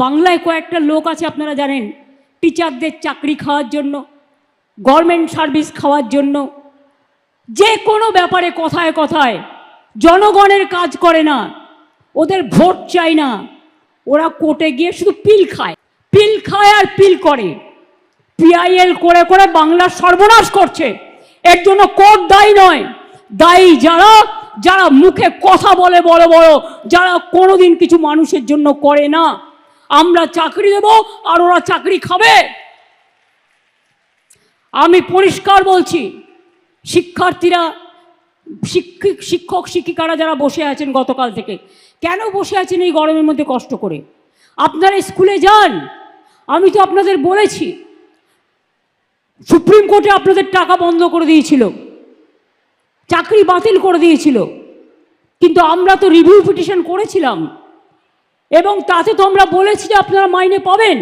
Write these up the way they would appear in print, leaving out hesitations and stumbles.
বাংলায় কয়েকটা লোক আছে আপনারা জানেন, টিচারদের চাকরি খাওয়ার জন্য, গভর্নমেন্ট সার্ভিস খাওয়ার জন্য, যে কোনো ব্যাপারে কথায় কথায় জনগণের কাজ করে না, ওদের ভোট চাই না, ওরা কোর্টে গিয়ে শুধু পিল খায় আর পিল করে, পিআইএল করে করে বাংলার সর্বনাশ করছে। এর জন্য কোর্ট দায়ী নয়, দায়ী যারা যারা মুখে কথা বলে বড় বড়, যারা কোনোদিন কিছু মানুষের জন্য করে না। আমরা চাকরি দেব আর ওরা চাকরি খাবে। আমি পরিষ্কার বলছি, শিক্ষার্থীরা, শিক্ষক শিক্ষিকারা যারা বসে আছেন গতকাল থেকে, কেন বসে আছেন এই গরমের মধ্যে কষ্ট করে? আপনারা স্কুলে যান। আমি তো আপনাদের বলেছি, সুপ্রিম কোর্টে আপনাদের টাকা বন্ধ করে দিয়েছিল, চাকরি বাতিল করে দিয়েছিল, কিন্তু আমরা তো রিভিউ পিটিশন করেছিলাম এবং তাতে তো আমরা বলেছি যে আপনারা মাইনে পাবেন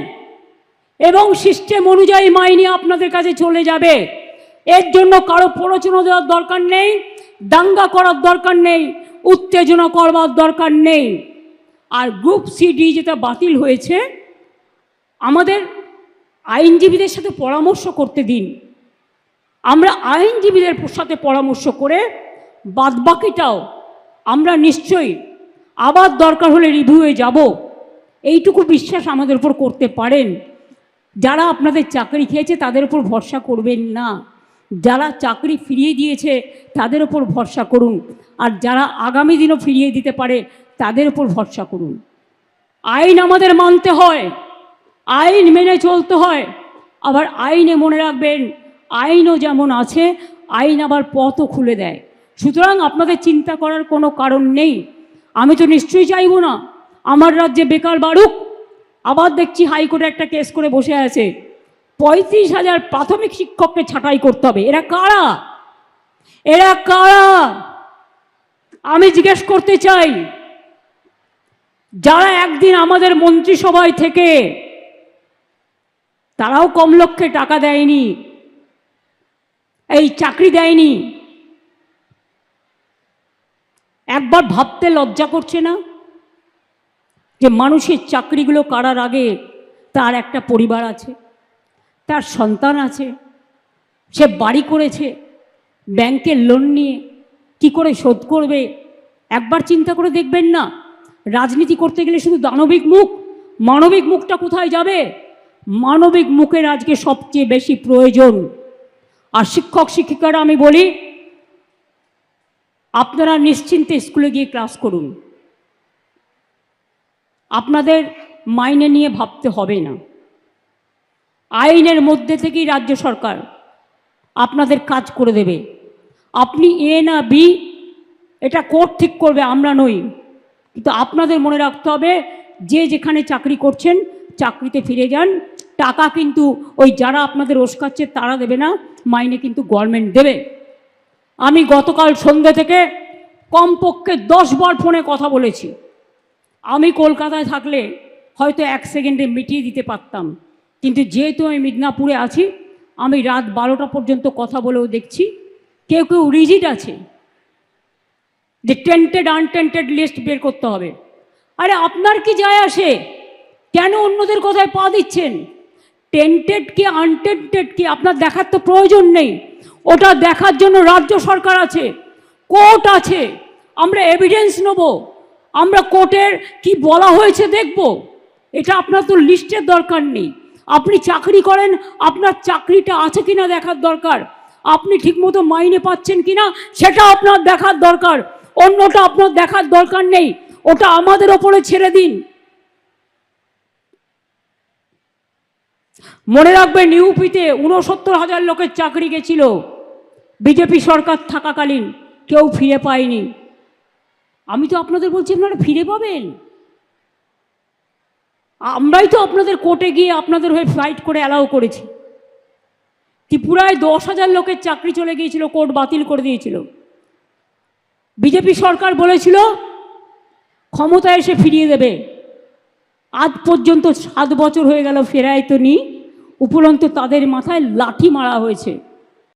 এবং সিস্টেম অনুযায়ী মাইনে আপনাদের কাছে চলে যাবে। এর জন্য কারো প্ররোচনা দেওয়ার দরকার নেই, দাঙ্গা করার দরকার নেই, উত্তেজনা করবার দরকার নেই। আর গ্রুপ সিডি যেটা বাতিল হয়েছে, আমাদের আইনজীবীদের সাথে পরামর্শ করতে দিন। আমরা আইনজীবীদের সাথে পরামর্শ করে বাদবাকিটাও আমরা নিশ্চয়ই আবার দরকার হলে রিভিউয়ে যাব, এইটুকু বিশ্বাস আমাদের উপর করতে পারেন। যারা আপনাদের চাকরি খেয়েছে তাদের উপর ভরসা করবেন না, যারা চাকরি ফিরিয়ে দিয়েছে তাদের উপর ভরসা করুন, আর যারা আগামী দিনও ফিরিয়ে দিতে পারে তাদের উপর ভরসা করুন। আইন আমাদের মানতে হয়, আইন মেনে চলতে হয়, আবার আইনে মনে রাখবেন আইনও যেমন আছে, আইন আবার পথও খুলে দেয়। সুতরাং আপনাদের চিন্তা করার কোনো কারণ নেই। আমি তো নিশ্চয়ই চাইব না আমার রাজ্যে বেকার বাড়ুক। আবার দেখছি হাইকোর্টে একটা কেস করে বসে আছে, 35,000 প্রাথমিক শিক্ষককে ছাঁটাই করতে হবে। এরা কারা? এরা কারা? আমি জিজ্ঞেস করতে চাই, যারা একদিন আমাদের মন্ত্রিসভায় থেকে, তারাও কম লক্ষ্যে টাকা দেয়নি, এই চাকরি দেয়নি, একবার ভাবতে লজ্জা করছে না যে মানুষের চাকরিগুলো করার আগে তার একটা পরিবার আছে, তার সন্তান আছে, সে বাড়ি করেছে, ব্যাংকের লোন নিয়ে কি করে শোধ করবে? একবার চিন্তা করে দেখবেন না? রাজনীতি করতে গেলে শুধু দানবিক মুখ, মানবিক মুখটা কোথায় যাবে? মানবিক মুখের আজকে সবচেয়ে বেশি প্রয়োজন। আর শিক্ষক শিক্ষিকারা আমি বলি, আপনারা নিশ্চিন্তে স্কুলে গিয়ে ক্লাস করুন, আপনাদের মাইনে নিয়ে ভাবতে হবে না। আইনের মধ্যে থেকেই রাজ্য সরকার আপনাদের কাজ করে দেবে। আপনি এ না বি এটা কোর্ট ঠিক করবে, আমরা নই। কিন্তু আপনাদের মনে রাখতে হবে, যে যেখানে চাকরি করছেন চাকরিতে ফিরে যান। টাকা কিন্তু ওই যারা আপনাদের ওস্কাচ্ছে তারা দেবে না, মাইনে কিন্তু গভর্নমেন্ট দেবে। আমি গতকাল সন্ধ্যে থেকে কমপক্ষে 10 বার ফোনে কথা বলেছি। আমি কলকাতায় থাকলে হয়তো 1 সেকেন্ডে মিটিয়ে দিতে পারতাম, কিন্তু যেহেতু আমি মিদনাপুরে আছি, আমি রাত 12টা পর্যন্ত কথা বলেও দেখছি কেউ কেউ রিজিড আছে যে টেন্টেড আনটেন্টেড লিস্ট বের করতে হবে। আরে আপনার কি যায় আসে? কেন অন্যদের কথায় পা দিচ্ছেন? টেন্টেড কি আনটেন্টেড কি আপনার দেখার তো প্রয়োজন নেই। ওটা দেখার জন্য রাজ্য সরকার আছে, কোর্ট আছে। আমরা এভিডেন্স নেব, আমরা কোর্টের কি বলা হয়েছে দেখব। এটা আপনার তো লিস্টের দরকার নেই। আপনি চাকরি করেন, আপনার চাকরিটা আছে কিনা দেখার দরকার, আপনি ঠিকমতো মাইনে পাচ্ছেন কিনা সেটা আপনার দেখার দরকার। অন্যটা আপনার দেখার দরকার নেই, ওটা আমাদের ওপরে ছেড়ে দিন। মনে রাখবেন, ইউপিতে 69,000 লোকের চাকরি গেছিল বিজেপি সরকার থাকাকালীন, কেউ ফিরে পায়নি। আমি তো আপনাদের বলছি আপনারা ফিরে পাবেন। আমরাই তো আপনাদের কোর্টে গিয়ে আপনাদের হয়ে ফাইট করে অ্যালাউ করেছি। ত্রিপুরায় 10,000 লোকের চাকরি চলে গিয়েছিল, কোর্ট বাতিল করে দিয়েছিল। বিজেপি সরকার বলেছিল ক্ষমতায় এসে ফিরিয়ে দেবে। আজ পর্যন্ত 7 বছর হয়ে গেল, ফেরায় তো নি। উপরন্তু তাদের মাথায় লাঠি মারা হয়েছে।